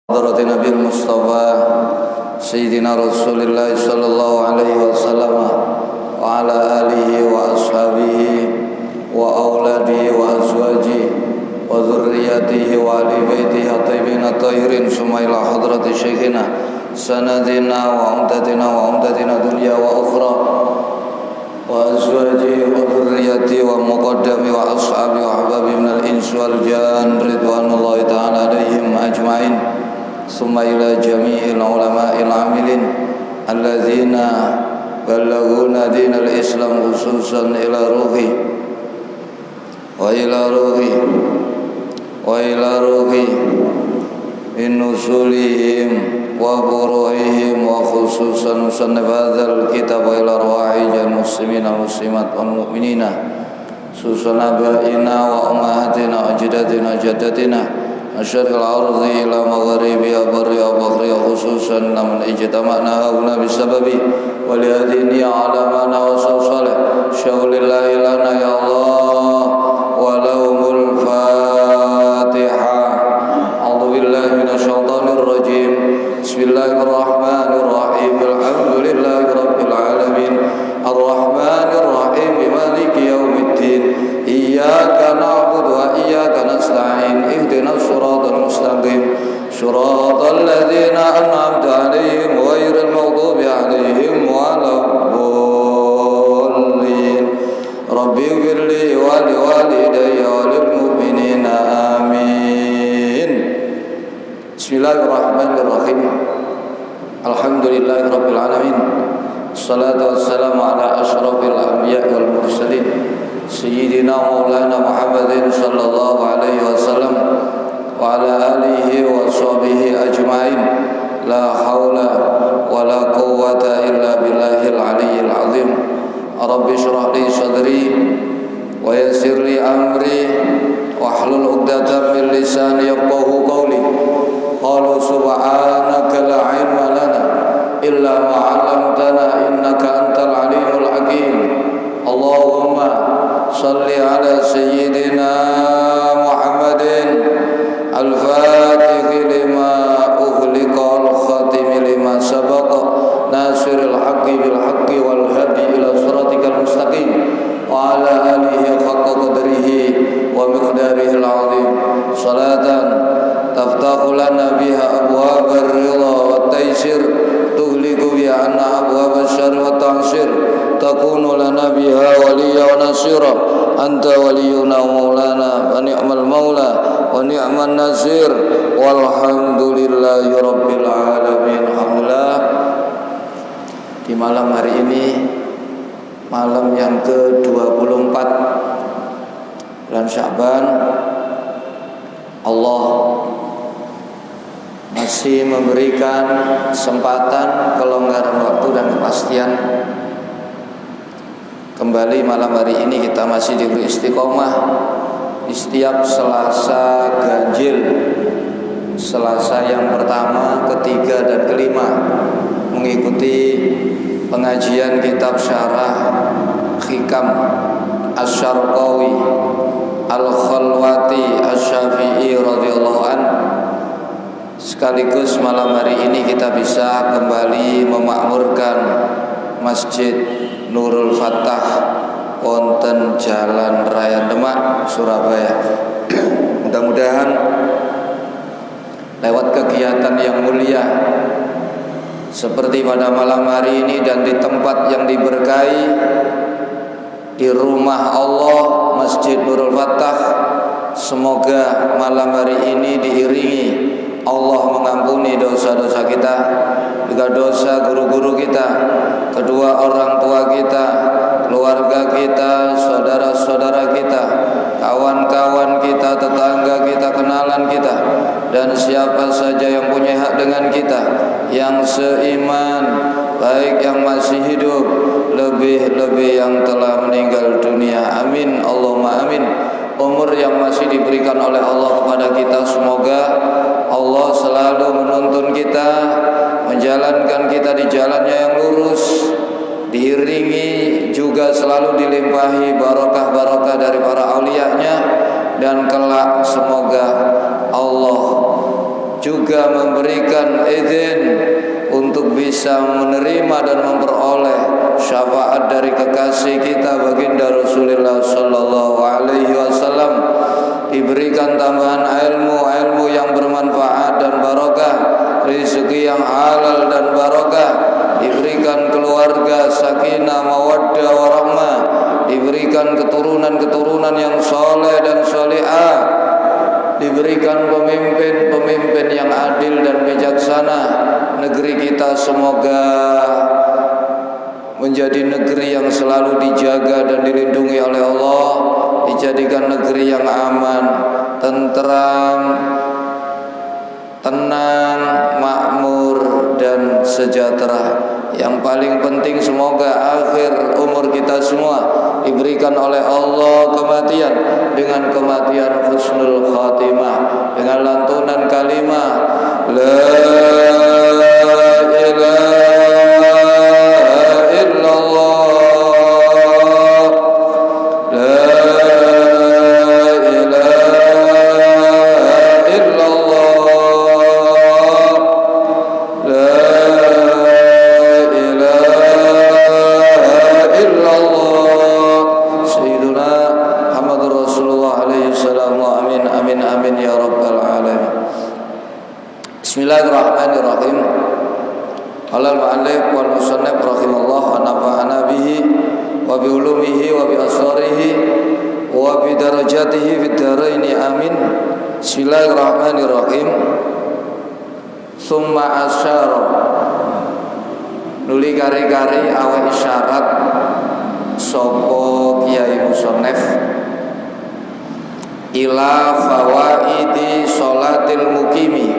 Hadrati Nabi Mustafa Sayyidina Rasulullah sallallahu alaihi wasallam wa ala alihi wa ashabihi wa auladihi wa azwajihi wa dhurriyyatihi wa ali baitihi at-tayyibin at-tahirin summa ila hadrati syekhina sanadina wa umdatina dunya wa ukhra wa azwajihi wa dhurriyyatihi wa muqaddami wa ashabi wa ahbabi minal insi wal jan ridwanullahi ta'ala alaihim ajma'in. Summa ila jami'il ulama'il amilin alladzina ballaguna dinal Islam khususan ila ruhi min nusulihim wa buruhihim wa khususan musannif hadzal kitab wa ila arwahil muslimin wal muslimat wal mu'minina khususan abaina wa ummahatina wa ajdatina jaddatina asyaril ardi ila magharibiha barriha bakhriha khususan naman ijtama'na hauna bisababi wa lihadini alamana wa salih syaulillahi lana ya Allah wa lahumul fatiha. A'udzu billahi minasyaitonir rajim. Bismillahirrahmanirrahim. Alhamdulillahi rabbil alamin arrahmanir rahim maliki yaumiddin iyyaka na'budu wa iyyaka nasta'in ihdinas siratal mustaqim siratal ladzina an'amta 'alaihim ghairil maghdubi 'alaihim waladdallin rabbighfirli wa liwalidayya wa lil mu'minina amin. Bismillahirrahmanirrahim. Alhamdulillahi rabbil alamin. Assalatu wassalamu ala asyrafil anbiya'i wal mursalin Sayyidina Maulana Muhammadin sallallahu alaihi wasallam wa ala alihi wa sahbihi ajma'in. La haula wa la quwwata illa billahil aliyyil azim. Rabbi shrah li sadri wa yassir li amri wahlul 'uqdatam min lisani yafqahu qawli. Qalu subhanaka la 'ilma lana illa ma 'allamtana innaka antal alimul hakim. Allahumma salli ala sayyidina Muhammadin al-fatih lima ughliqa al-khatim lima sabaqa nasiril haqqi bil haqqi wal hadi ila siratikal mustaqim wa ala alihi haqqa qadrihi wa miqdarihi al-'azim salatan taftahu lana biha abwabar ridha wat taysir tughliqu biha anna abwabasy syarri wat ta'sir takunu lana biha waliya wa nasira anta waliyuna maulana wa ni'mal maula wa ni'man nasir walhamdulillahi rabbil alamin. Alhamdulillah, di malam hari ini, malam yang ke-24 bulan Sya'ban, Allah masih memberikan kesempatan, kelonggaran waktu dan kepastian. Kembali malam hari ini kita masih diberi istiqomah di setiap Selasa ganjil, Selasa yang pertama, ketiga dan kelima, mengikuti pengajian kitab syarah Hikam Asy-Syarqawi Al-Khalwati Asy-Syafi'i radhiyallahu an. Sekaligus malam hari ini kita bisa kembali memakmurkan Masjid Nurul Fatah wonten Jalan Raya Demak, Surabaya. Mudah-mudahan lewat kegiatan yang mulia seperti pada malam hari ini dan di tempat yang diberkahi, di rumah Allah Masjid Nurul Fatah, semoga malam hari ini diiringi Allah mengampuni dosa-dosa kita, juga dosa guru-guru kita, kedua orang tua kita, keluarga kita, saudara-saudara kita, kawan-kawan kita, tetangga kita, kenalan kita, dan siapa saja yang punya hak dengan kita, yang seiman, baik yang masih hidup, lebih-lebih yang telah meninggal dunia. Amin Allahumma amin. Umur yang masih diberikan oleh Allah kepada kita, semoga Allah selalu menuntun kita, menjalankan kita di jalannya yang lurus, diiringi juga selalu dilimpahi barokah-barokah dari para aulianya, dan kelak semoga Allah juga memberikan izin untuk bisa menerima dan memperoleh syafaat dari kekasih kita baginda Rasulullah sallallahu alaihi wasallam, diberikan tambahan ilmu yang bermanfaat dan barokah, rezeki yang halal dan barokah, diberikan keluarga sakinah mawaddah warahmah, diberikan keturunan yang soleh dan solehah, diberikan pemimpin yang adil dan bijaksana. Negeri kita semoga menjadi negeri yang selalu dijaga dan dilindungi oleh Allah, dijadikan negeri yang aman, tentram, tenang, makmur dan sejahtera. Yang paling penting semoga akhir umur kita semua diberikan oleh Allah kematian dengan kematian husnul khatimah, dengan lantunan kalimat la ilaha illallah, la ilaha illallah, la amin ya rabbal alamin. Bismillahirrahmanirrahim. Qala al-mu'allif wal musannif rahimallahu wa nafa'ana bihi wa bi ulumihi wa bi asrarihi wa bi darajatihi fid dharain amin. Bismillahirrahmanirrahim. Summa asyara, nuli kari-kari awa isyarat sapa kiai musannif ila fawaidi sholatil mukimi,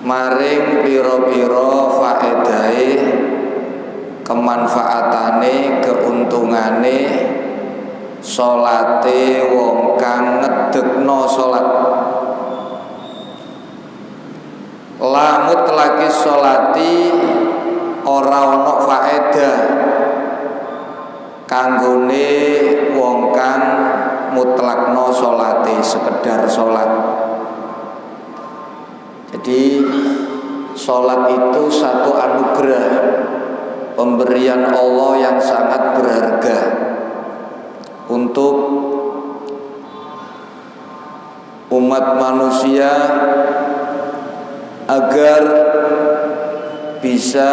maring piro-piro faedahe, kemanfaatane, keuntungane sholate wong kang ngedekno sholat. Lamut lagi sholati ora ono faedah kanggone wong kang mutlakno sholate, sekedar sholat. Jadi sholat itu satu anugerah, pemberian Allah yang sangat berharga untuk umat manusia agar bisa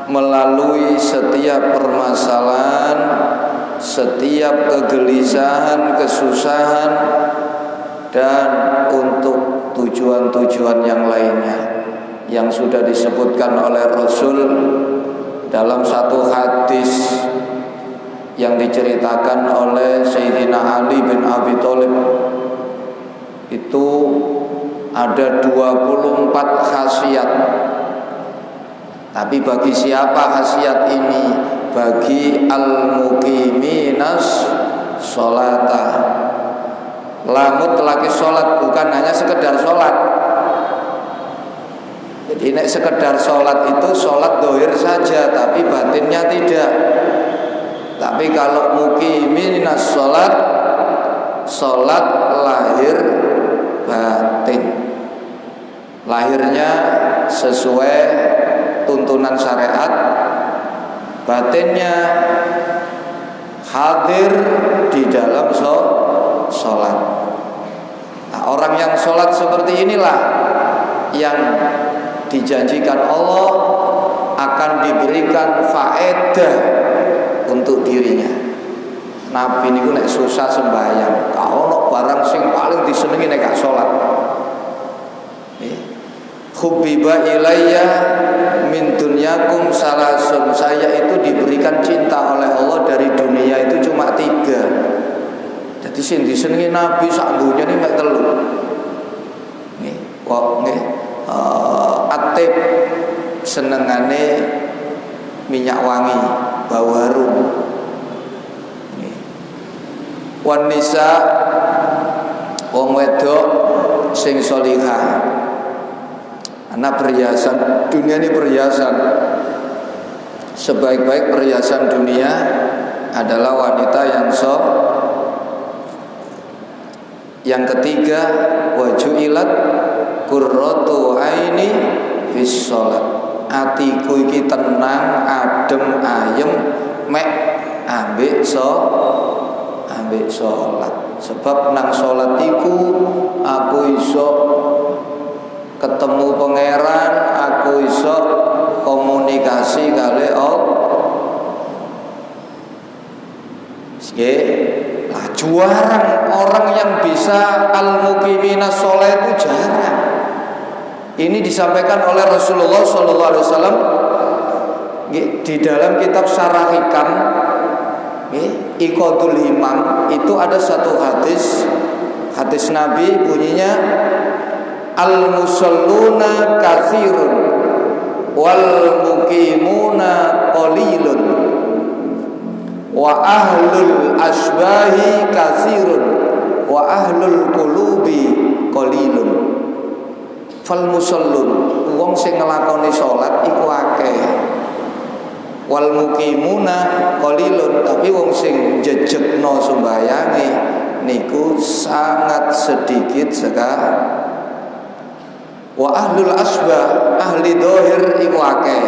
melalui setiap permasalahan, setiap kegelisahan, kesusahan, dan untuk tujuan-tujuan yang lainnya yang sudah disebutkan oleh Rasul dalam satu hadis yang diceritakan oleh Sayyidina Ali bin Abi Thalib. Itu ada 24 khasiat. Tapi bagi siapa khasiat ini? Bagi al-muqiminas sholata. Lamut lagi sholat, bukan hanya sekedar sholat. Jadi nek sekedar sholat itu sholat dohir saja, tapi batinnya tidak. Tapi kalau muqiminas sholat, sholat lahir batin, lahirnya sesuai tuntunan syariat, batinnya hadir di dalam sholat. Nah, orang yang sholat seperti inilah yang dijanjikan Allah akan diberikan faedah untuk dirinya. Nabi niku nek susah sembahyang, kau ono barang sing paling disenengi nek gak sholat. Hubbiba ilayya min dunyakum salasun, saya itu diberikan cinta oleh Allah dari dunia itu cuma 3. Jadi sing disenengi Nabi sak dunya ini mek 3. Nggih, kok nggih atib senengane minyak wangi, bau harum. Nggih. Wan nisa wong wedok sing sholihah. Anak perhiasan dunia ini perhiasan. Sebaik-baik perhiasan dunia adalah wanita yang Yang ketiga, wajuilat qurratu aini fis shalat. Atiku iki tenang, adem, ayem mek ambek salat. Sebab nang salat iku aku iso ketemu pangeran, aku iso komunikasi kali lah jarang orang yang bisa al-muqiminas shalah itu jarang. Ini disampaikan oleh Rasulullah SAW di dalam kitab Syarah Hikam Iqadul Himam. Itu ada satu hadis Nabi bunyinya al-musalluna katsirun wal muqimuna qalilun wa ahlul asbahi katsirun wa ahlul qulubi qalilun. Fal musallun wong sing nglakoni salat iku akeh, wal muqimuna qalilun tapi wong sing jejegno sembayange niku sangat sedikit sekali. Wa ahlul asbah ahli dohir iku akeh,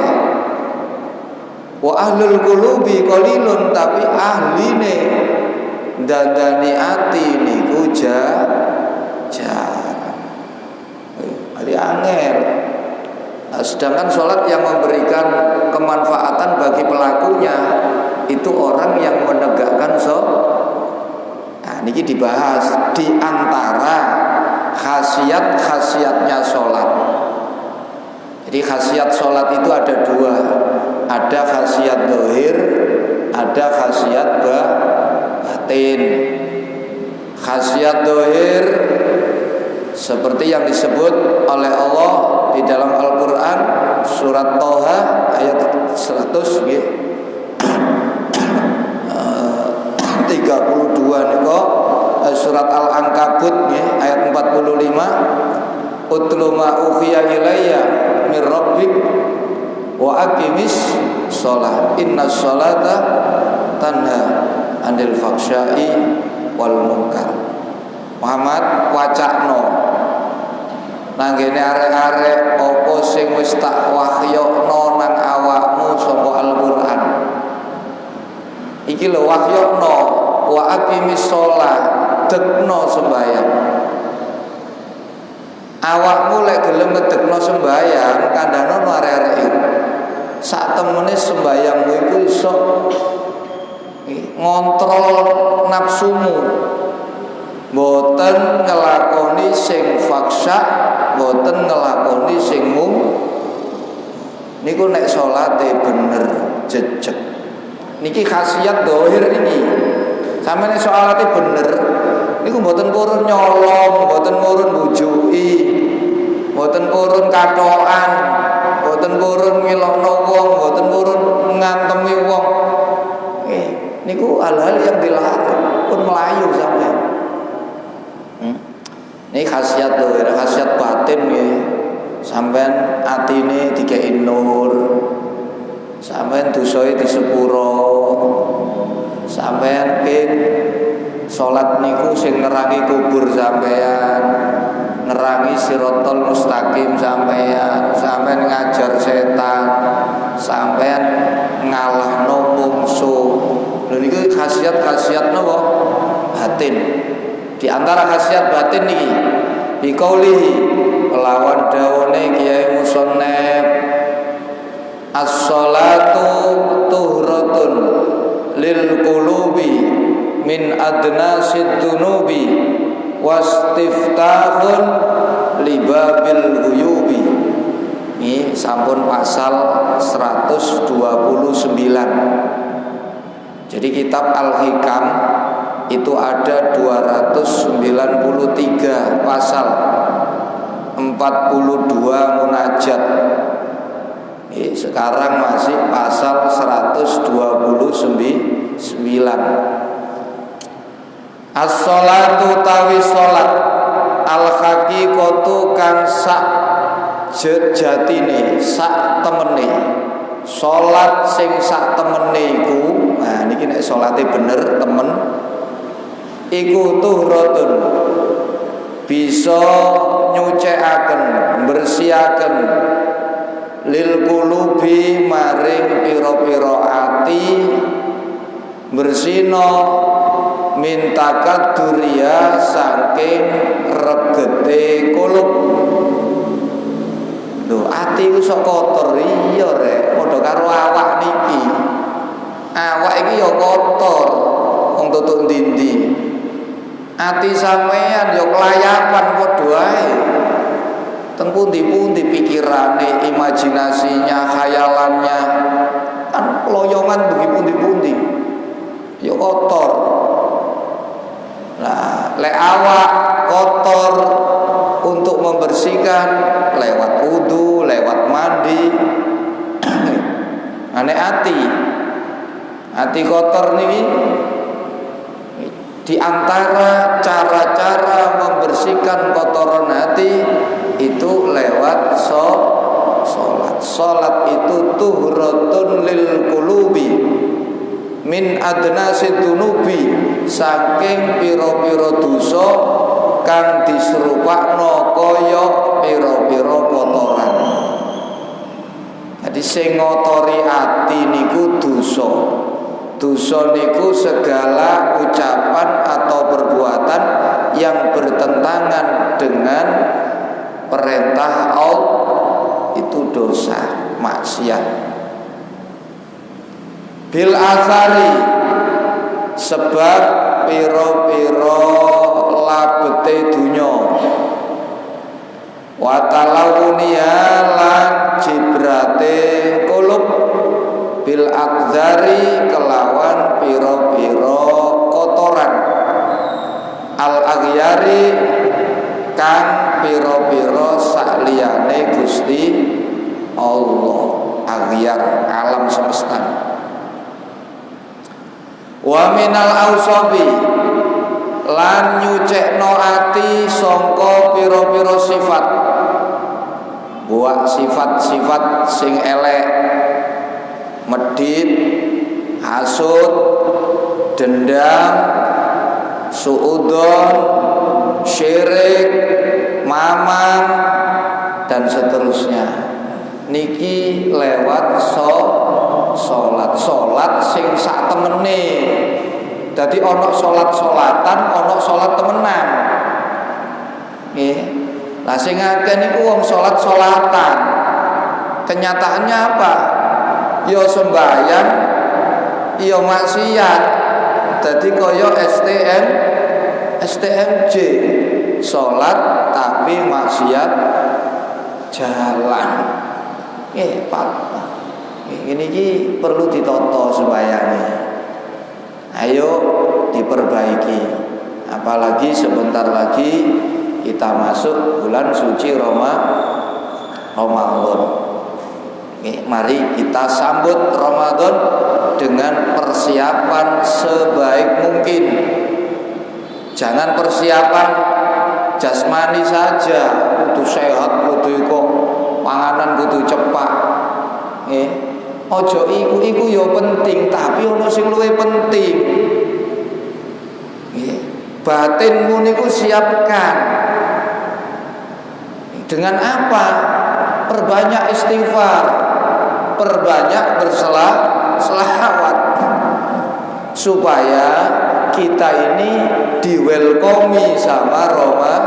wa ahlul qulubi qalilun tapi ahline dandani ati niku jarang. Jadi angel. Nah, sedangkan sholat yang memberikan kemanfaatan bagi pelakunya itu orang yang menegakkan sholat. Nah, ini dibahas di antara khasiat-khasiatnya sholat. Jadi khasiat sholat itu ada dua, ada khasiat dohir, ada khasiat batin. Khasiat dohir seperti yang disebut oleh Allah di dalam Al-Quran surat Toha ayat 100 32 niko, surat Al-Ankabut ayat 45 utlu ma uhiya ilayya mir rabbik wa aqimis shalah innas sholata tanha anil fahsya'i wal munkar. Muhammad wacakno nanggene arek-arek apa sing wis tak wahyokno nang awakmu saka Al-Qur'an. Iki lho wahyokno wa aqimis shalah, dekno sembayang. Awakmu lek gelem ngedekno sembayang kandhane arek-arek iku. Sak temene sembayangmu iku iso ngontrol nafsumu. Boten ngelakoni sing faksa, boten ngelakoni sing niku nek salate bener jejeg. Niki khasiat dohir niki. Sampeyan nek salate bener niku boten purun nyolong, boten purun bujuki, boten purun katokan, boten purun ngilokno wong, boten purun ngantemi wong. Niku hal-hal yang dilarang pun melayu sampeyan. Ini khasiat dohir, khasiat batin ya. Sampean atine dikei nur, sampean dosane disepuro, sampean pin salat niku sing nerangi kubur sampean, nerangi sirotol mustaqim sampean, sampean ngajar setan, sampean ngalahno mungsuh. Lha niku khasiat-khasiat napa? Batin. Di antara khasiat batin niki biqaulihi kelawan dawane Kiai Musannaf as-shalatu tuhratun lil qulubi min adnasid dunubi wastiftahun libabil ghuyubi. Ini sampun pasal 129. Jadi kitab Al-Hikam itu ada 293 pasal, 42 munajat. Sekarang masih pasal 129. As-sholatu tawi sholat al-haqiqatu kang sak jatine, sak temene. Sholat sing sak temene iku, nah niki nek sholate bener temen iku tuhratun bisa nyucikaken bersihaken lil qulubi maring pira-pira ati bersino mintakat duria saking regete kulub. Lho ati ku sok kotor iya rek padha karo awak niki. Awak iki ya kotor wong tutuk ndi-ndi. Ati sampean ya kelayapan padha ae. Teng pundi-pundi pikirane, imajinasinya, khayalannya kan keloyongan dugi pundi-pundi. Ya kotor. Nah, lek awak kotor untuk membersihkan lewat wudu, lewat mandi. Ane ati kotor niki di antara cara-cara membersihkan kotoran hati itu lewat salat. Salat itu tuhratun lil qulubi min adnasi dunubi, saking pira-pira dosa kang diserupakno kaya pira-pira kotoran. Jadi sing ngotori ati niku dosa. Dosa niku segala ucapan atau perbuatan yang bertentangan dengan perintah Allah, itu dosa, maksiat. Bil asari, sebab piro-piro labete dunya, wa talawuniya lan jibrate kulub, bil akdzari kelawan piro-piro kotoran, al aghyari kang piro-piro sakliyane Gusti Allah, aghyar alam semesta. Wa minal ausabi lan nyucekno ati sangka pira-pira sifat, buak sifat-sifat sing elek, medit, hasud, dendam, suudzon, syirik, mamang dan seterusnya. Niki lewat salat sing sak temene. Dadi ana salat-salatan, ana salat temenan. Nggih. Lah sing akeh niku wong salat-salatan. Kenyataannya apa? Ya sembahyang, ya maksiat. Dadi kaya STMJ. Salat tapi maksiat jalan. Pak. Ini perlu ditoto sembahyangnya. Ayo diperbaiki. Apalagi sebentar lagi kita masuk bulan suci Ramadan. Mari kita sambut Ramadan dengan persiapan sebaik mungkin. Jangan persiapan jasmani saja, kudu sehat, kudu kok panganan kudu cepak. Ojo iku ya penting, tapi ono sing luwih penting. Batinmu niku siapkan. Dengan apa? Perbanyak istighfar, perbanyak berselawat, supaya kita ini di-welcomi sama Ramadan.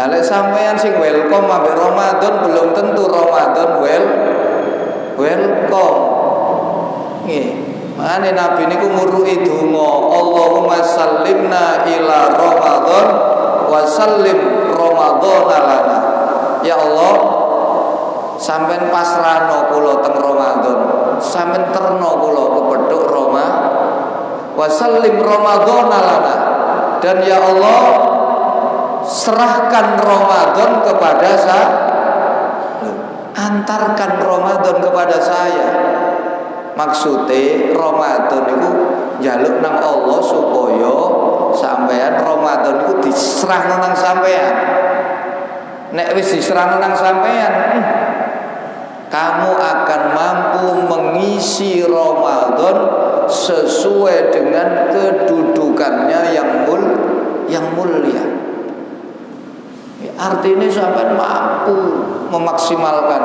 Lek sampeyan sing welcome ambek Ramadan belum tentu Ramadan welcome. Nggih. Mane Nabi niku muruki donga, Allahumma sallimna ila Ramadan wa sallim Ramadan lana. Ya Allah, sampean pasrahno kula teng Ramadan, sampean terno kula kepethuk wa sallim Ramadan lana. Dan ya Allah, serahkan Ramadan kepada saya. Antarkan Ramadan kepada saya. Maksudnya Ramadan itu njaluk nang Allah supaya sampean Ramadan itu diserahno nang sampean. Nek wis diserahno nang sampean, kamu akan mampu mengisi Ramadan sesuai dengan kedudukannya yang mulia. Artinya sampai mampu memaksimalkan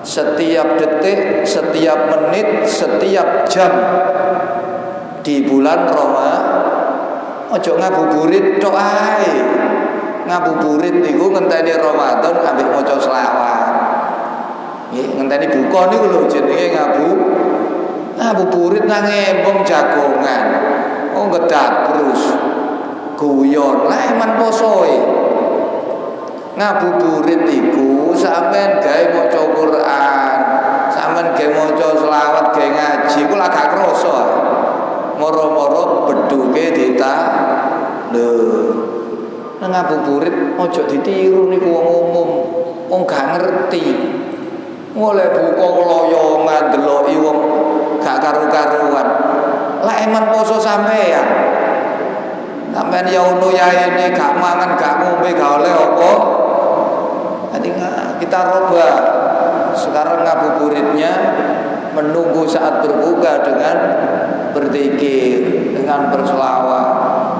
setiap detik, setiap menit, setiap jam di bulan Ramadan. Ojo ngabuburit tok ae. Ngabuburit niku ngenteni Ramadan ambek maca selawat. Nggih, ngenteni buka niku lho jenenge ngabuburit nang embong jagongan. Oh ngedabrus. Guyon lah eman posoe. Ngabuburit iku sampean gawe maca Quran, sampean gawe maca selawat, gawe ngaji iku lak gak krasa. Moro-moro beduke lho. Nang ngabuburit ojo ditiru niku wong umum, wong gak ngerti. Mulai buka loyongan deloki wong gak karu-karuan. Lah eman poso sampean. Sampeyan ya ono yae ini gak mangan, gak ngombe, gak oleh apa. Jadi kita roba sekarang ngabuburitnya menunggu saat berbuka dengan berzikir, dengan berselawat,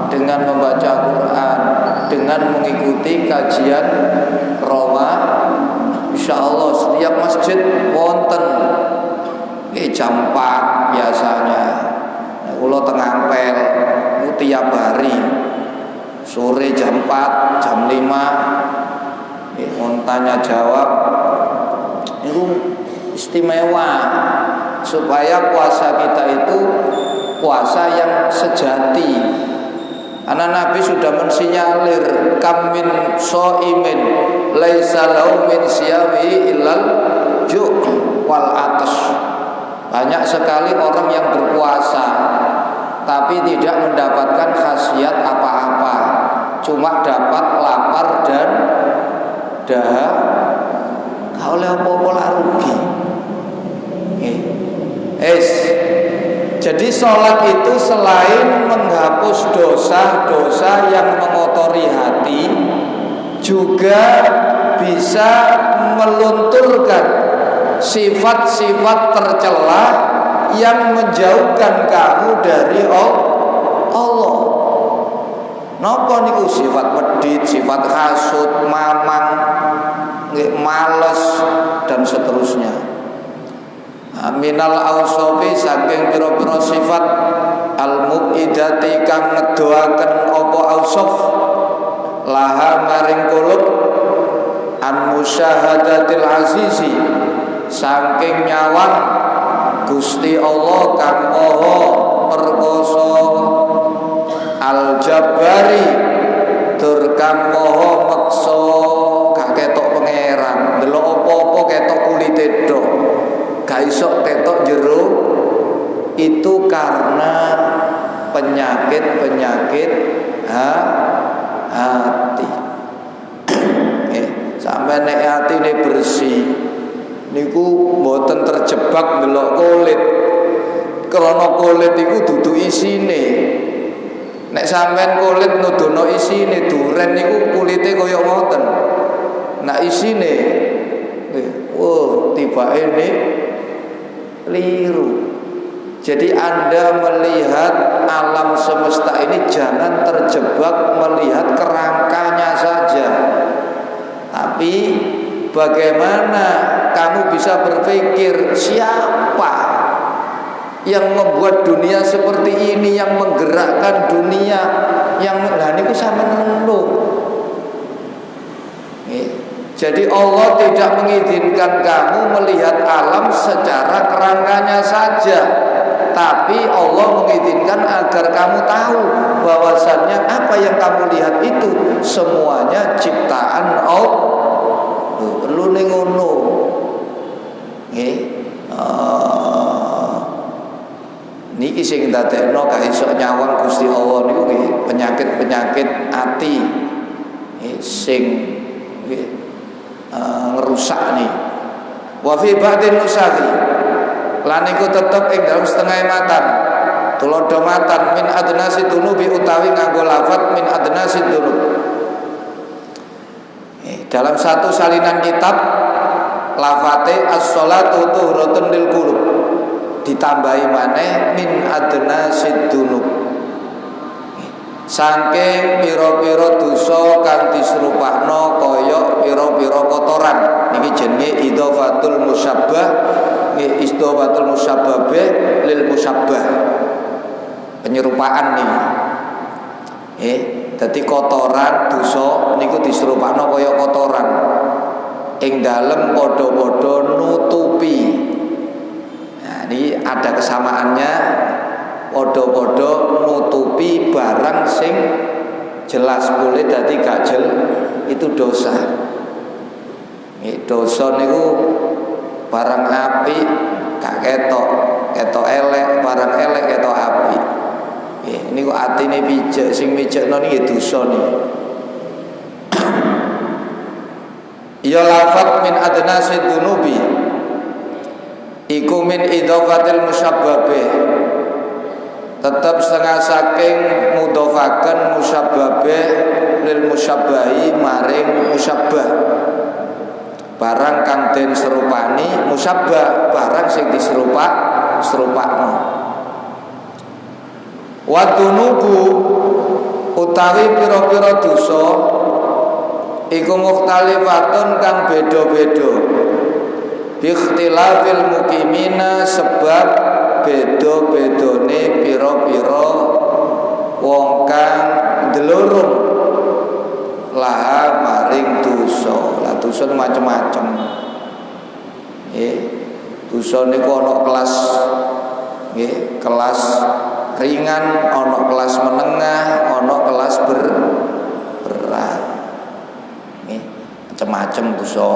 dengan membaca Quran, dengan mengikuti kajian Ramadan. Insyaallah setiap masjid wonten jam 4 biasanya. Kula teng Ampel tiap hari sore jam 4, jam 5 tanya jawab itu istimewa supaya puasa kita itu puasa yang sejati. Karena Nabi sudah mensinyalir kam min shaimin laisa lahu min siyami illal ju' wal atas. Banyak sekali orang yang berpuasa tapi tidak mendapatkan khasiat apa-apa, cuma dapat lapar dan dahak. Gak oleh apa-apa lah rugi. Jadi sholat itu selain menghapus dosa-dosa yang mengotori hati, juga bisa melunturkan sifat-sifat tercela yang menjauhkan kamu dari Allah. Napa niku sifat medit, sifat hasud, mamang, males dan seterusnya. Minal ausofi saking pira-pira sifat al-mubidati kang ngedoaken apa ausof laha maring kulub an musyahadatil azizi saking nyawang Gusti Allah kang maha perkasa al-jabbari tur kang maha meksa gak ketok pangeran delok apa-apa ketok kulite tok gak iso ketok jero itu karena penyakit hati. Sampai nek atine bersih niku mboten terjebak ndelok kulit. Krana kulit iku dudu isine. Nek sampean kulit nudono isine duren niku kulite kaya ngoten. Nek isine tibake nek keliru. Jadi Anda melihat alam semesta ini jangan terjebak melihat kerangkanya saja. Tapi bagaimana kamu bisa berpikir siapa yang membuat dunia seperti ini, yang menggerakkan dunia, yang niku sampeyan renung. Jadi Allah tidak mengizinkan kamu melihat alam secara kerangkanya saja, tapi Allah mengizinkan agar kamu tahu bahwasannya apa yang kamu lihat itu semuanya ciptaan Allah. Perlu ngono. Niki sing dadekno gak iso nyawang Gusti Allah niku nggih penyakit-penyakit ati sing ngerusak nih. Wa fi ba'din nusahi lan iku tetep ing dalem setengah matan tulodo matan min adnasi dunubi utawi nganggo lafat min adnasi dunub. Dalam satu salinan kitab lafate as-sholatu tuhratun lil qulub ditambahi maneh min adnasi dunub. saking pira-pira dosa kang diserupakno kaya pira-pira kotoran. Niki jenenge idhofatul musyabbah, idhofatul musyabbah lil musyabbah. Penyerupaan nih. Dadi kotoran dosa niku diserupakno kaya kotoran. Ing dalem padha-padha nutupi. Nah, ini ada kesamaannya. Padha-padha nutupi barang sing jelas boleh dadi gak itu dosa. Dosa niku barang apik gak ketok elek, barang elek ketok apik. Niku atine pijak sing mijekno niki dosa niki. Ya lafat min adnasi dunubi iku min idhofatil musyabbabih, tetap setengah saking mudhofaken musyabbabih lil musyabbahi maring musyabbah. Barang kang den serupani musyabbah, barang sing diserupakno. Wa dunubu utawi pira-pira dosa iku mukhtalifatun kang beda-beda bi ikhtilafil mukimina, sebab beda-bedane pira-pira wong kang ndelurung laha maring dosa. Lah dosa macam-macam. Dosa niku ana kelas kelas ringan, ana kelas menengah, ana kelas berat. Macam-macam dosa.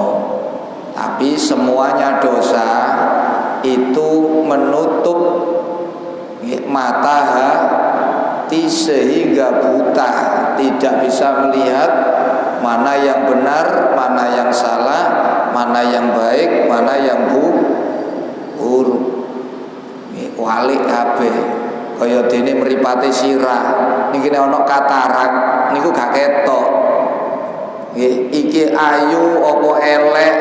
Tapi semuanya dosa itu menutup mata hati sehingga buta, tidak bisa melihat mana yang benar, mana yang salah, mana yang baik, mana yang buruk. Walik kabeh kaya dene mripate sirah niki nek ana katarak niku gak ketok. Iki ayu apa elek,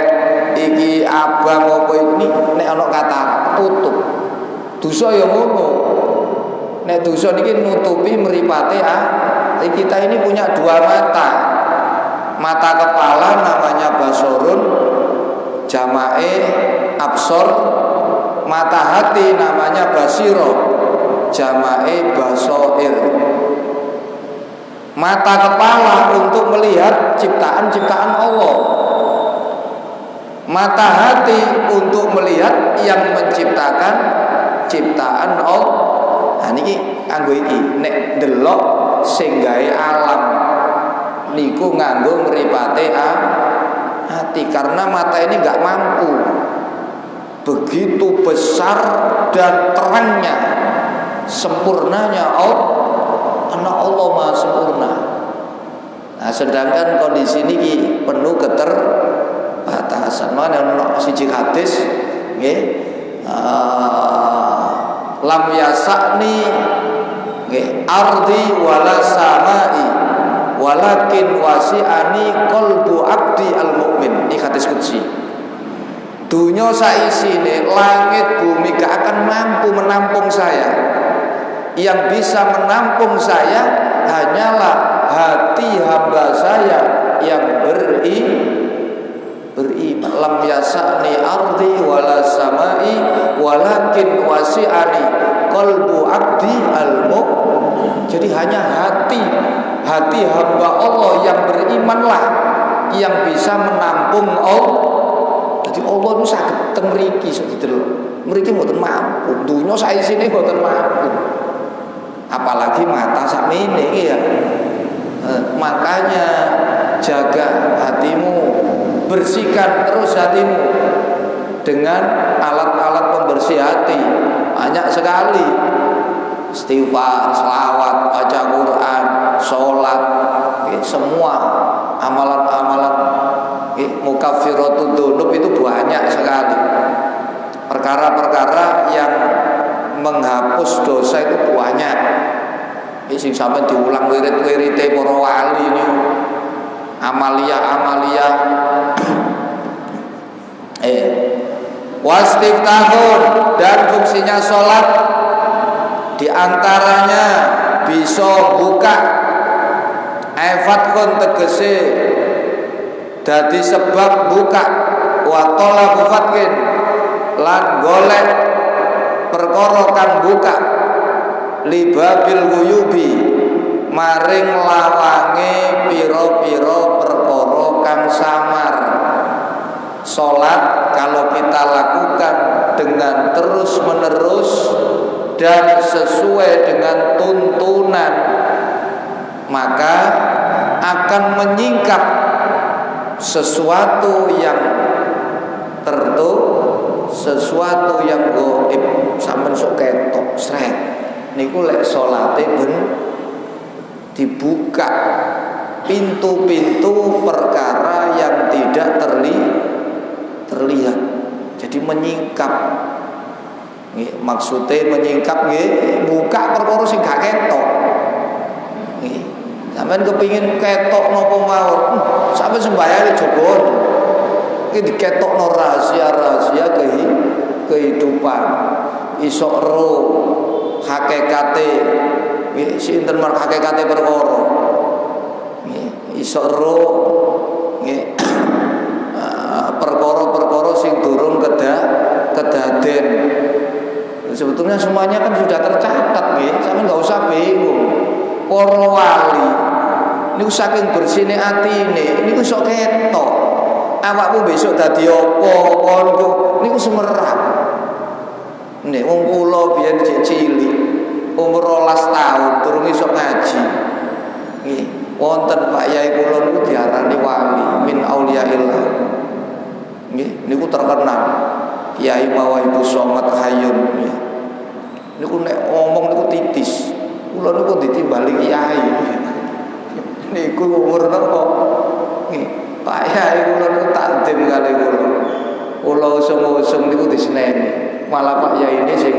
iki abang apa ini, nek ana katarak tutup. Dosa ya ngono. Nek dosa niki nutupi mripate kita ini punya dua mata. Mata kepala namanya basorun, jamae absor. Mata hati namanya basiro, jamae basoir. Mata kepala untuk melihat ciptaan-ciptaan Allah, mata hati untuk melihat yang menciptakan ciptaan Allah. Nah niki nganggo iki nek ndelok sing gawe alam niku nganggo mripate hati, karena mata ini enggak mampu. Begitu besar dan terangnya, sempurnanya anak Allah Maha sempurna. Nah, sedangkan kondisi ini penuh keterbatasan. Mana ono siji hadis nggih, lam yasakni nggih ardi wala samai walakin wasi'ani qalbu abdi al-mukmin. Ini hadis qudsi. Dunia saisine, langit bumi gak akan mampu menampung saya. Yang bisa menampung saya hanyalah hati hamba saya yang beriman. Lam yasa'ni ardi wala samai walakin wasi'ani qalbu abdi al-mukmin. Jadi hanya hati hamba Allah yang berimanlah yang bisa menampung Allah. Jadi Allah itu saged teng mriki mriki mboten mampu, dunya saisine mboten mampu. Apalagi mata sakmene iki ya. Makanya jaga hatimu, bersihkan terus hatimu dengan alat-alat pembersih hati. Banyak sekali. Istighfar, selawat, baca Quran, sholat, semua amalan-amalan mukaffiratud dzunub itu banyak sekali. Perkara-perkara yang menghapus dosa itu banyak. Sing sampe diulang wirid-wirite para wali ini, amalia wastiftahun, dan fungsinya sholat diantaranya bisa buka. Fathun tegese dadi sebab buka. Wa talabu fathin lan golek perkara kang buka. Libabil ghuyubi maring lawange pira-pira perkara kang samar. Salat kalau kita lakukan dengan terus menerus dan sesuai dengan tuntunan, maka akan menyingkap sesuatu yang sesuatu yang gaib. Sampeyan sok ketok sret niku lek salate ben dibuka pintu-pintu perkara yang tidak terlihat. Jadi menyingkap. Nggih, maksudnya menyingkap nggih buka perkara sing gak ketok. Nggih. Sampeyan kepengin ketok napa mawon, sampeyan sembahyang jobon. Iki diketokno rahasia-rahasia kehidupan. Iso ro hakikate nggih sinten mar hakikate perkara. Nggih, iso ro nggih perkara-perkara sing durung kedaden. Sebetulnya semuanya kan sudah tercatat nggih, sampeyan enggak usah bingung. Para wali niku saking bersine atine niku sok ketok. Awakmu besok dadi apa niku semerap. Nek wong kula biyen cilik umur 12 tahun durung iso ngaji. Nggih, wonten Pak Yai kula niku diarani wali min auliyaillah. Nggih, niku terkenal. Kiai Mawahibus Somad Hayyun. Niku nek ngomong niku titis. Kula niku ditimbali kiai. Niku umur napa? Nggih, Pak Yai kula niku takdim kali kula. Kula usung-usung niku diseneni. Malah Pak Yai ini sing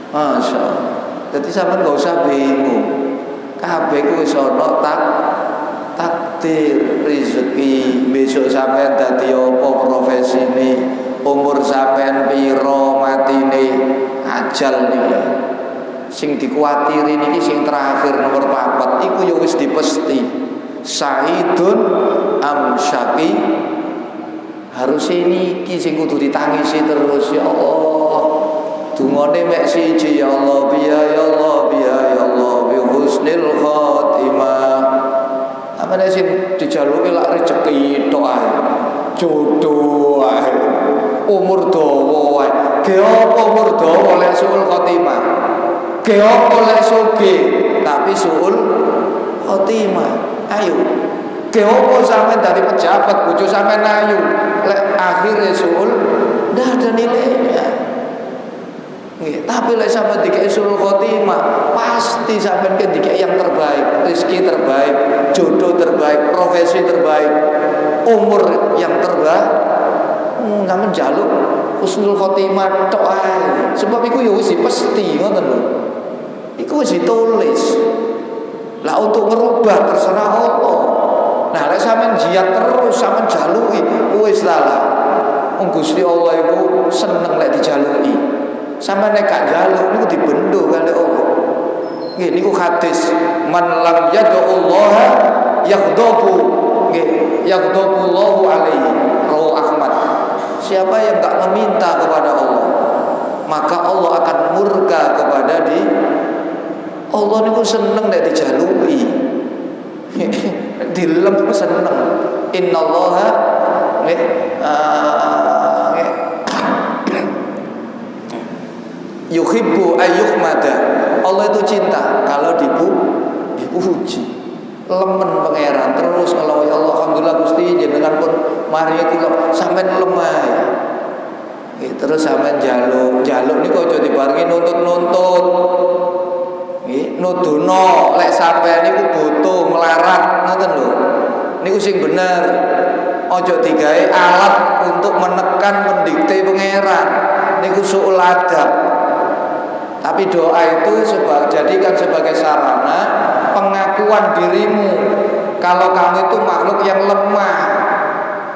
Masya Allah. Jadi sampean enggak usah bingung. Kabeh ku wis ana takdir rezeki. Besok sampean dadi apa profesine, umur sampean piro matine, ajal niki. Sing dikuatiri niki sing terakhir nomor 4 iku ya wis dipesti. Saidun am syaqi. Harus ini sing kudu ditangisi terus ya Allah. Dungane mek siji ya Allah biya ya Allah biya ya Allah bi husnil khotimah. Apa nek sing dijaluki lak rezeki tok ae. Jodoh ae. Umur dawa ae. Ge apa umur dawa lek suul khotimah. Ge apa lek sugih tapi suul khotimah. Ayo. Ge apa sampean dari pejabat bojo sampean ayu lek akhire suul ndak ada nilainya. Nggih, tapi lek sampean dikek suul khotimah, pasti sampean kan dikek yang terbaik, rezeki terbaik, jodoh terbaik, profesi terbaik, umur yang terbaik. Sampean njaluk husnul khotimah tok ae. Sebab iku ya wis pasti ngoten lho. Iku wis ditulis. Lah untuk merubah terserah Allah. Nah, lek sampean jihad terus sampean jaluki, wis lah. Wong Gusti Allah iku seneng lek dijaluki. Sampeyan nek gak jaluk niku dibendo kali Allah. Nggih niku hadis, man lam yad'ullah yaghdabu. Nggih, yaghdabullahu alaihi. Rawi Ahmad. Siapa yang tak meminta kepada Allah, maka Allah akan murka kepada dia. Allah niku seneng nek dijaluki. Dilem seneng. Innallaha yuhibbu ayyuhmada. Allah itu cinta kalau dipuji. Lemen pangeran terus kalau ya Allah alhamdulillah Gusti jenengan pun mari kula sampean lemah. Terus sampean jaluk niku aja dibarengi nuntut-nuntut. Nggih, nuduno lek sampean niku butuh melarat ngoten lho. Niku sing bener. Aja digawe alat untuk menekan mendikte pangeran. Niku suul adab. Tapi doa itu jadikan sebagai sarana pengakuan dirimu kalau kamu itu makhluk yang lemah,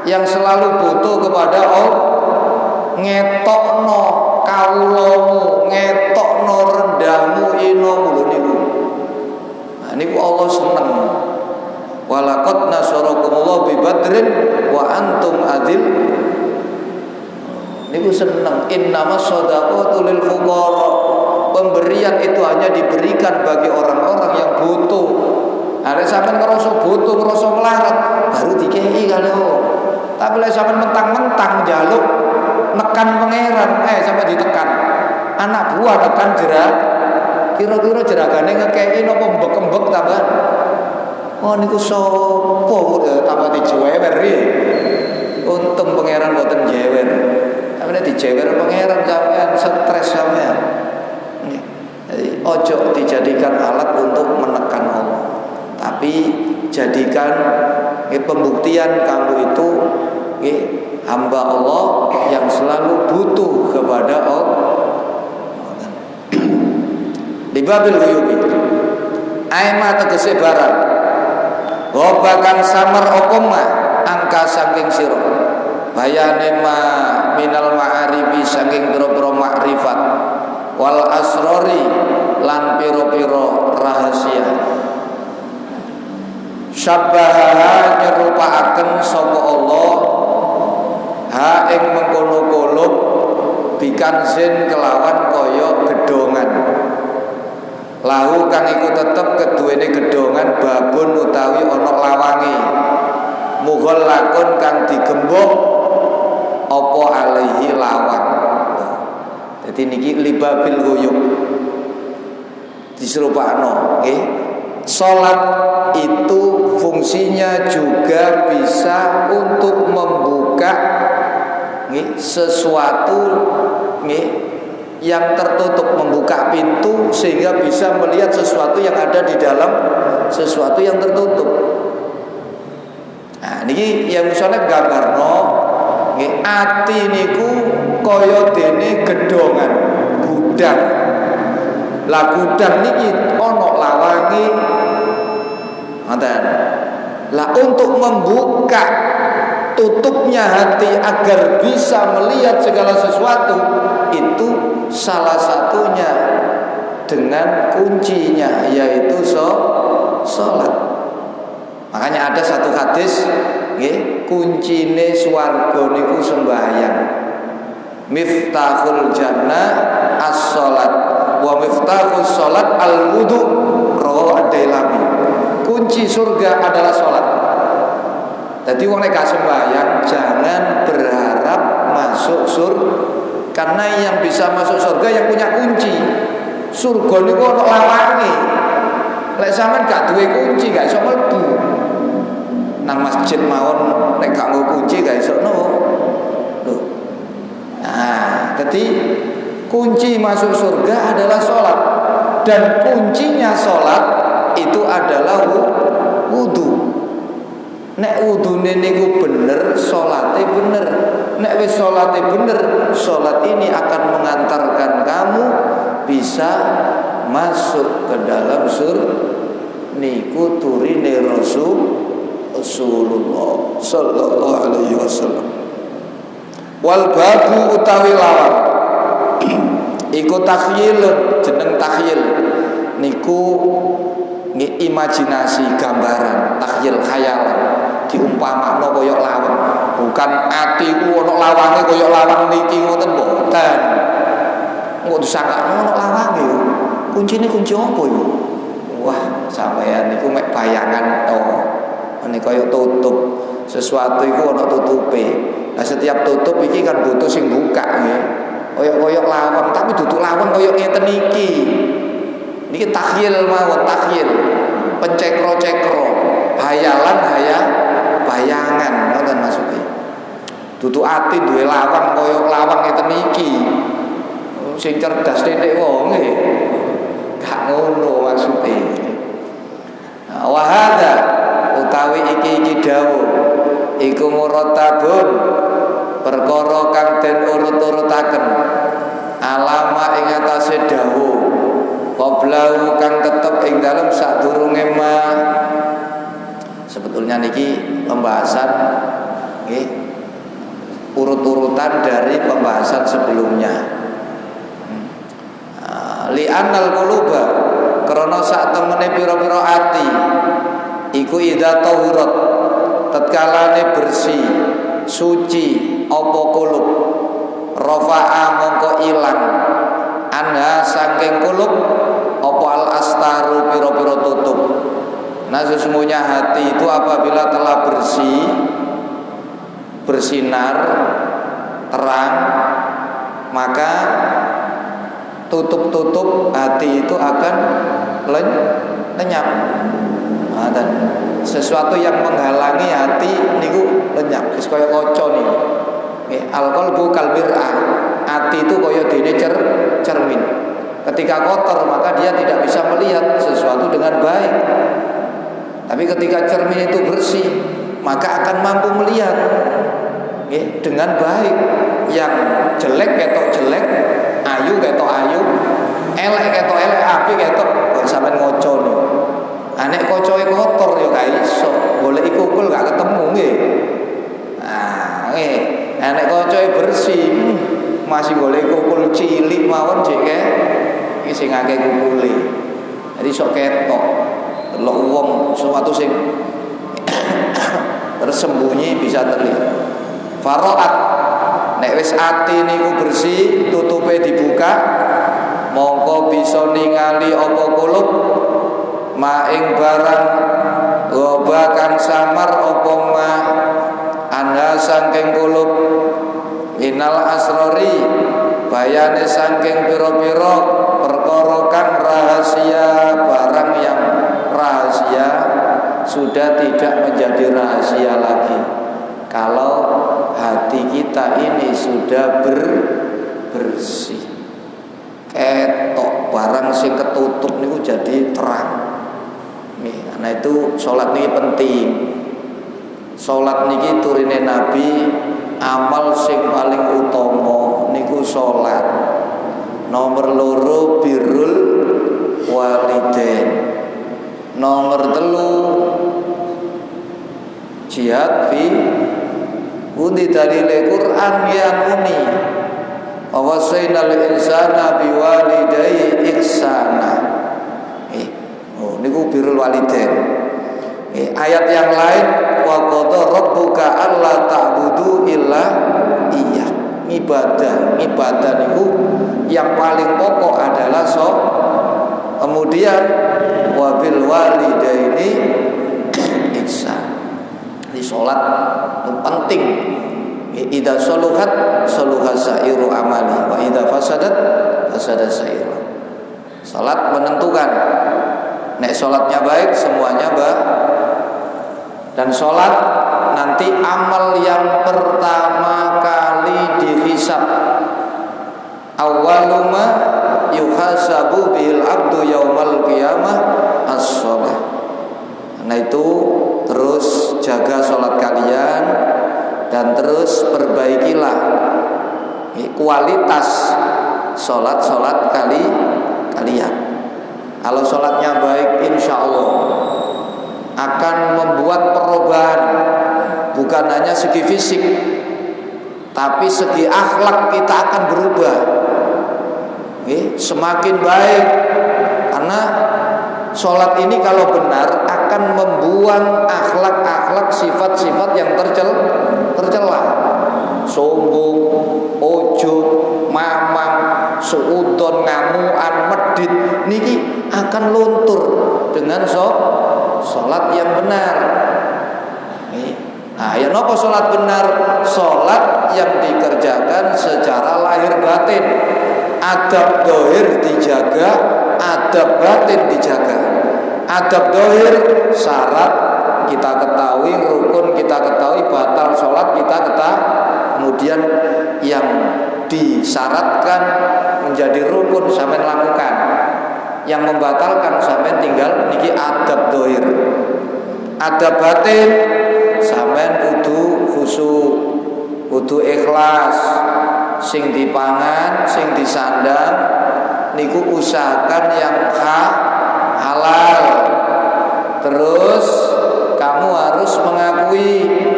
yang selalu butuh kepada Allah. Ngetokno kawulamu, ngetokno rendahmu inomu lho niku. niku Allah seneng. Walaqad nasarakumullah bi Badrin wa antum adil. Niku seneng. Innamas shadaqatu lil fuqara. Pemberian itu hanya diberikan bagi orang-orang yang butuh. Ada sampean ngerasa butuh, ngerasa melarat, baru dikei kali Allah. Tapi lek sampean mentang-mentang njaluk nekan pangeran, sampai ditekan. Anak buah tekan jerak. Kira-kira jeragane ngekei napa mbek-mbek tambah. Oh niku sapa tambah dijewer iki. Untung pangeran boten jewer. Sampeyan dijewer pangeran sampeyan stres sampeyan. Jadi ojo dijadikan alat untuk menekan Allah. Tapi jadikan pembuktian kamu itu hamba Allah yang selalu butuh kepada Allah. Di babil ghuyubi aima tegese barang gobakan samar opoma angka saking sira bayane ma minal ma'aribi saking pira-pira makrifat wal asrori lan pira-pira rahasia syabbaha nyerupaaken sapa Allah ha ing mengkono-kono bikansin kelawan kaya gedongan lahu kang iku tetep keduwene gedongan babun utawi ana lawange mughal lakon kang digembok apa alaihi lawang. Jadi niki libabil ghuyub diserupakno nggih. Salat itu fungsinya juga bisa untuk membuka nggih sesuatu nggih yang tertutup, membuka pintu sehingga bisa melihat sesuatu yang ada di dalam sesuatu yang tertutup. Nah, niki yang misalnya gambarno nggih ati niku kaya dene gedongan gudang. Lah gudang niki ana lawange. Ngoten. Lah untuk membuka tutupnya hati agar bisa melihat segala sesuatu itu salah satunya dengan kuncinya yaitu salat. Makanya ada satu hadis nggih kuncine swarga niku sembahyang. Miftahul jannah as-shalat wa miftahus shalat al-wudu rawahu ad-Dailami. Kunci surga adalah salat. Jadi wong nek gak sembahyang jangan berharap masuk surga. Karena yang bisa masuk surga yang punya kunci. Surga niku ana lawange. Lek sampean gak duwe kunci gak iso mlebu. Nang masjid mawon nek gak nggo kunci gak iso lho. Nah, jadi kunci masuk surga adalah salat dan kuncinya salat itu adalah wudu. Nek wudune niku bener, salate bener. Nek wis salate bener, salat ini akan mengantarkan kamu bisa masuk ke dalam surga. Niku turine Rasulullah sallallahu alaihi wasallam. Wal babu utawi lawan iku takhyil, jeneng takhyil niku imajinasi, gambaran, takhyil, khayalan. Diumpamakno kaya lawang, bukan atiku ana lawange kaya lawang niki ngoten mboten. Engko disangkakno ana lawange yo. Kuncine kunci apa yo? Wah, sampeyan niku mek bayangan to. Nek kaya tutup sesuatu iku ana tutupe. Nah, setiap tutup iki kan butuh sing buka nggih. Kaya lawang, tapi dudu lawang kaya ngeten iki. Niki takhyil mawon, takhyil. Pencekro-cekro, hayalan bayangan ngoten maksudnya. Dudu ati duwe lawang kaya lawang ngeten iki. Sing cerdas titik wong nggih. Gak ngono maksudnya. Wa hadza utawi iki dawuh iku murattabun perkara kang den urut-urutaken alama ing atase dawuh qablahu kang tetep ing dalem sadurunge ma. Sebetulnya niki pembahasan nggih urut-urutan dari pembahasan sebelumnya. Li'annal quluba krana sak temene pira-pira ati iku idza tahurat tatkalane bersih suci apa kulub rafa'a mongko ilang anha saking kulub apa al astaru pira-pira tutup. Nah sesungguhnya hati itu apabila telah bersih, bersinar, terang, maka tutup-tutup hati itu akan lenyap. Nah, dan sesuatu yang menghalangi hati niku lenyap. Wis kaya kaca niku. Al-qalbu kalmir'ah. Hati itu kaya dene cermin. Ketika kotor maka dia tidak bisa melihat sesuatu dengan baik. Tapi ketika cermin itu bersih, maka akan mampu melihat dengan baik. Yang jelek ketok jelek, ayu ketok ayu, elek ketok elek, api ketok kok sampean ngoco niku. Nek kocoe kotor ya gak iso, golek kukul gak ketemu nggih. Nah, nek kocoe bersih, masih golek kukul cilik mawon jek iki sing akeh kukule. Jadi sok ketok. Delok wong sesuatu sing tersembunyi bisa terlihat. Faraat nek wis ati niku bersih, tutupe dibuka, mongko bisa ningali apa kulub maing barang gobakan samar apa ma anda saking kulub inal asrori bayane saking pira-pira perkara kang rahasia. Barang yang rahasia sudah tidak menjadi rahasia lagi kalau hati kita ini sudah bersih. Ketok barang sing ketutup niku jadi terang. Nah itu sholat niki penting. Sholat niki turine Nabi, amal sing paling utama niku sholat. Nomor loro birrul walidain. Nomor telu jihad fi undi dalile Quran yang uni. Awasainal insana biwalidayhi ihsana. Niku birrul walidain. Ayat yang lain wa qadha rabbuka alla ta'budu illa iyyah. Ibadah niku yang paling pokok adalah kemudian wabil walidaini ihsan. Di salat itu penting. Idza saluhat saluha sairu amali wa idza fasadat fasada sairu. Salat menentukan. Nek salatnya baik semuanya baik. Dan salat nanti amal yang pertama kali dihisab. Awwaluma yuhasabu bil abdu yaumal qiyamah as-shalah. Nah itu terus jaga salat kalian dan terus perbaikilah kualitas salat kalian. Kalau salatnya baik, insya Allah akan membuat perubahan, bukan hanya segi fisik, tapi segi akhlak kita akan berubah. Semakin baik, karena sholat ini kalau benar akan membuang akhlak-akhlak, sifat-sifat yang tercela. Sombong, ujub, mamang, suudon, ngamuan, medit, niki akan luntur dengan sholat yang benar. Nah, ya napa sholat benar? Sholat yang dikerjakan secara lahir batin. Adab dohir dijaga, adab batin dijaga. Adab dohir syarat kita ketahui, rukun kita ketahui, batal sholat kita ketahui. Kemudian yang disyaratkan menjadi rukun sampai lakukan, yang membatalkan sampai tinggal niki adab dohir. Adab batin sampai kudu khusyuk, kudu ikhlas, sing dipangan, sing disandang niku usahakan yang halal. Terus kamu harus mengakui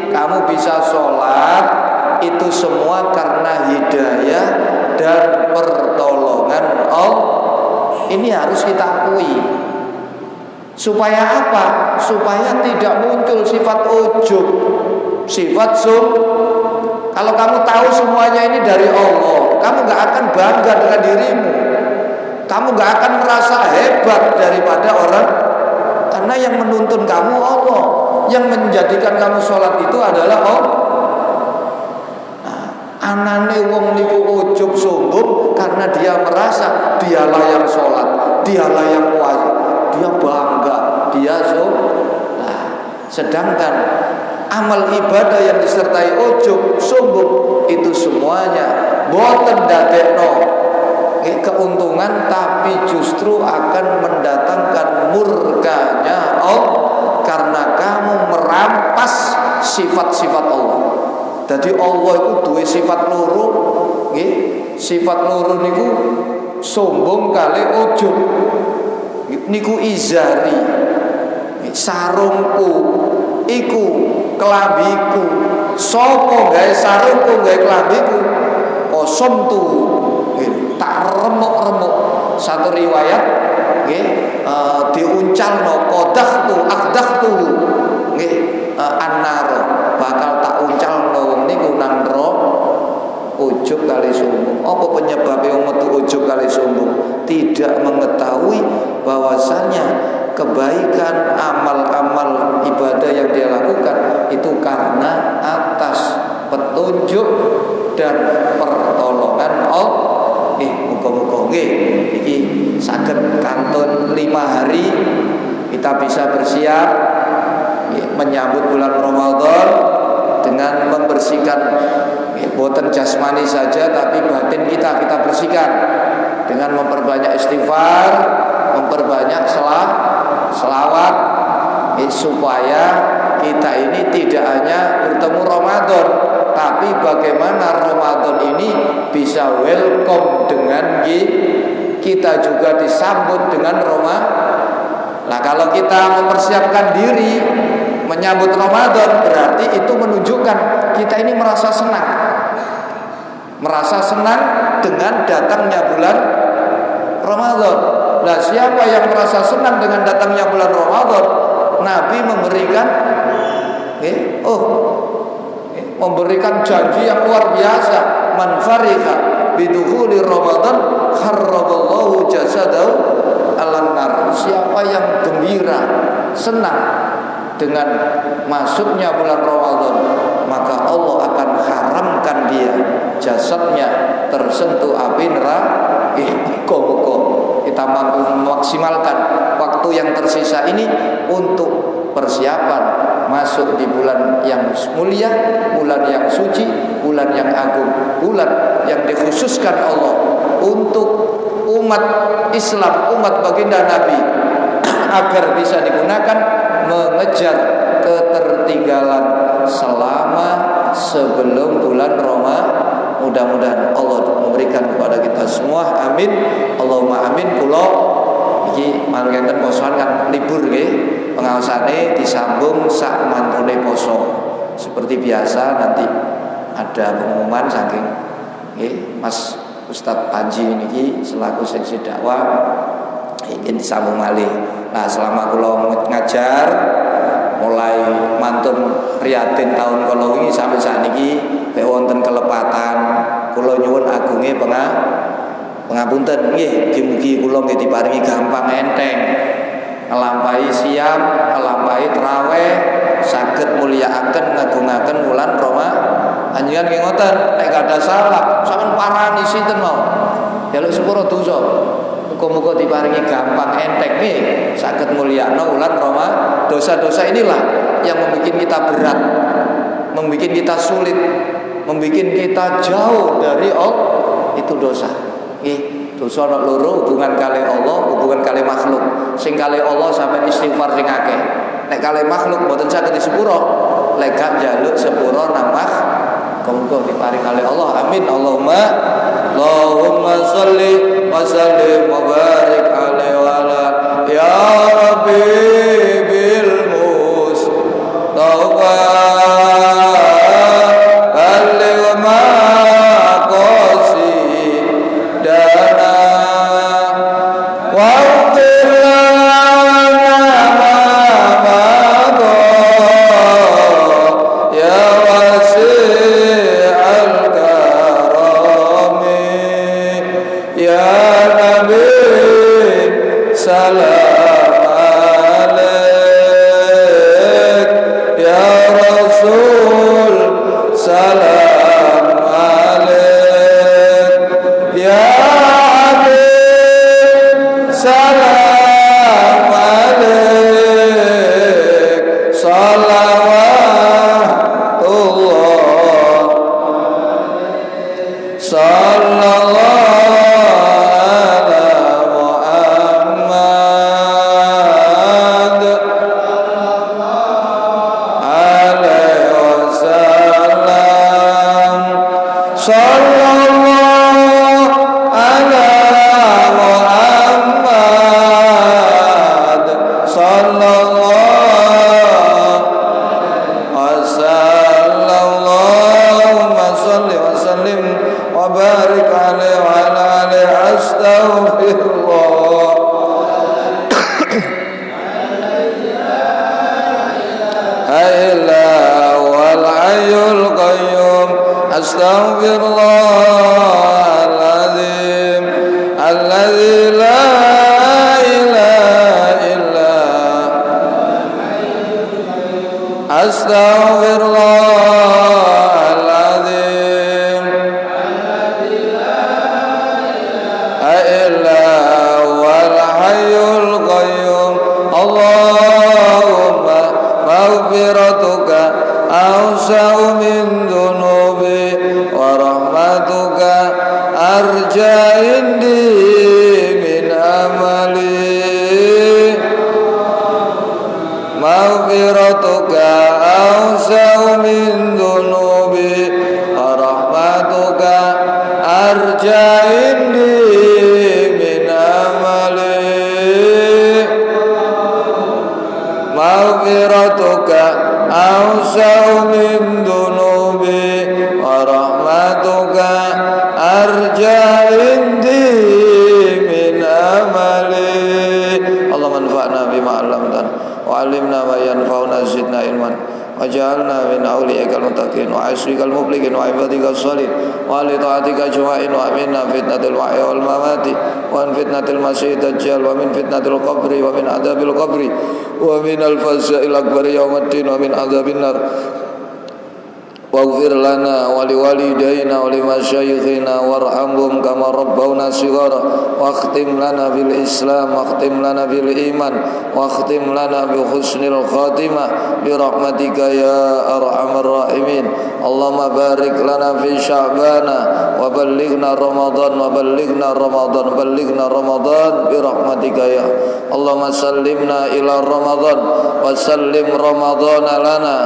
kamu bisa sholat itu semua karena hidayah dan pertolongan Allah. Ini harus kita akui. Supaya apa? Supaya tidak muncul sifat ujub, sifat Kalau kamu tahu semuanya ini dari Allah, kamu gak akan bangga dengan dirimu. Kamu gak akan merasa hebat daripada orang. Karena yang menuntun kamu Allah, yang menjadikan kamu sholat itu adalah Allah. Anane wong niku ujub sombong karena dia merasa dialah yang sholat, dialah yang puasa, dia bangga, dia nah, sedangkan amal ibadah yang disertai ujub sombong itu semuanya boten dadekno keuntungan, tapi justru akan mendatangkan murkanya Allah karena kamu merampas sifat-sifat Allah. Jadi Allah itu duwe sifat loro, nggih. Sifat loro niku sombong kali ujub. Niku izari, sarungku, iku kelambiku. Sopo gawe sarungku, gawe kelambiku? Kosong tu, tak remuk-remuk. Satu riwayat, nggih, diuncalno kodah tu, akdah tu, nggih, annaro bakal tak uncalno wong niku nang ujub kali sombong. Apa penyebabnya wong metu ujub kali sombong? Tidak mengetahui bahwasanya kebaikan amal-amal ibadah yang dia lakukan itu karena atas petunjuk dan pertolongan Allah. Muga-muga nggih iki saged kantun 5 hari kita bisa bersiap menyambut bulan Ramadan dengan membersihkan boten jasmani saja, tapi batin kita bersihkan dengan memperbanyak istighfar, memperbanyak selawat, supaya kita ini tidak hanya bertemu Ramadan, tapi bagaimana Ramadan ini bisa welcome dengan kita juga disambut dengan Ramadan. Nah, kalau kita mempersiapkan diri menyambut Ramadan, berarti itu menunjukkan kita ini merasa senang dengan datangnya bulan Ramadan. Nah, siapa yang merasa senang dengan datangnya bulan Ramadan? Nabi memberikan janji yang luar biasa. Man fariha bidukhuli Ramadan kharraballahu jasadahu alan nar. Siapa yang gembira, senang dengan masuknya bulan Ramadan, maka Allah akan haramkan dia jasadnya tersentuh api neraka. Kita mampu memaksimalkan waktu yang tersisa ini untuk persiapan masuk di bulan yang mulia, bulan yang suci, bulan yang agung, bulan yang dikhususkan Allah untuk umat Islam, umat baginda Nabi agar bisa digunakan mengejar ketertinggalan selama sebelum bulan Ramadan. Mudah-mudahan Allah memberikan kepada kita semua. Amin. Allahumma amin. Kula iki mangkenten posoan kan libur nggih. Pengaosane disambung sak mantune poso. Seperti biasa nanti ada pengumuman saking nggih Mas Ustadz Panji niki selaku seksi dakwah ingin disambung malih. Nah, selama kula ngajar mulai mantun prihatin tahun kala wingi sampai sakniki nek wonten kelepatan kula nyuwun agunge pangapunten nggih, mugi-mugi kula nggih diparingi gampang enteng ngelampahi siam, ngelampahi traweh, saged mulyakaken ngagungaken wulan Ramadan. Panjenengan nggih ngoten, nek gadah salah sampean parani sinten mau. Jaluk sepuro dosa. Muga-muga diparingi gampang enteng nih saged mulyakno wulan Ramadan. Dosa-dosa inilah yang membuat kita berat, membuat kita sulit, membuat kita jauh dari Allah. Itu dosa. Dosa ana loro, hubungan kali Allah, hubungan kali makhluk. Sing kali Allah sampai istighfar sing akeh. Nek kali makhluk mboten saged disepuro, lek gak njaluk sepuro nambah muga diparing kali Allah. Amin. Allahumma sholli wa sallim wa barik alaihi wa ala ya rabbi bil mustafa balligh ma qasidana wa qil lana sallallahu ala Muhammad sallallahu Allahumma salli wa sallim wa barik alaihi wa ala alihi astaghfirullah illa wal hayyul qayyum astaghfirullahaladzim alladzi la ilaha illa astaghfirullahaladzim illa wal hayyul qayyum Allahumma maghfiratuka awsa'u min dhunubi wa rahmatuka arja indi min amali maghfiratuka awsa'u min dhunubi wa rahmatuka arja indi min amali maghfiratuka awsa'u min dhunubi wa rahmatuka arja indi min amali Allah manfa'na bima 'allamtana wa 'allimna ma yanfa'una zidna ilman waj'alna min awliyaikal muttaqin wa asrikal muflihin wa ibadikal shalihin wa li ta'atika ajma'in wa aminna fitnatil mahya wal mamati wa min fitnatil masih dajjal wa min fitnatil qabri wa min adzabil qabri wa min al faza'il akbar yaumiddin wa min adzabin nar waghfir lana wa liwalidayna wa limasyayikhina warhamhum kama rabbawna shighara wakhtim lana bil islam wakhtim lana bil iman wakhtim lana bi husnil khatimah bi rahmatika ya arhamar rahimin Allahumma barik lana fi sya'bana wa ballighna ramadan wa ballighna ramadan ballighna ramadan bi rahmatika ya Allahumma sallimna ila ramadan wa sallim ramadan lana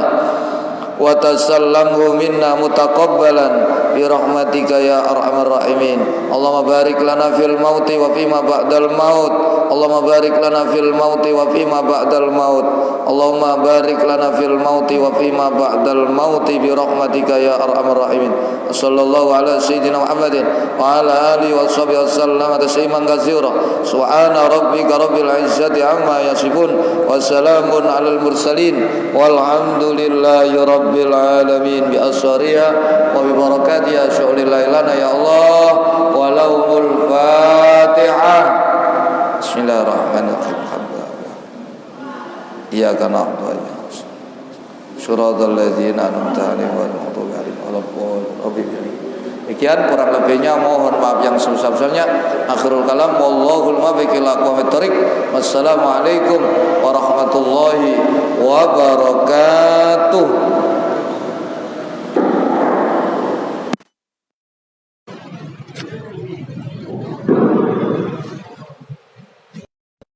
wa tasallamhu minna mutaqabbalan bi rahmatika ya arhamar rahimin Allahumma barik lana fil mauti wa fima ba'dal maut Allahumma barik lana fil mauti wa fima ba'dal maut Allahumma barik lana fil mauti wa fima ba'dal mauti bi rahmatika ya arhamar rahimin sallallahu ala sayyidina Muhammadin wa ala alihi wa sahbihi wasallam tasliman katsira subhana rabbika rabbil izzati amma yasifun wa salamun alal mursalin walhamdulillahi rabbil alamin bi asriha wa bi barakatiha syu'lilailana ya Allah walaumul fatihah bismillahirrahmanirrahim iyyaka na'budu wa iyyaka nasta'in shiratal ladzina an'amta 'alaihim ghairil maghdubi 'alaihim waladdallin. Demikian kurang lebihnya mohon maaf yang sebesar-besarnya. Akhirul kalam wallahul muwaffiq ila aqwamit thoriq. Wassalamualaikum warahmatullahi wabarakatuh.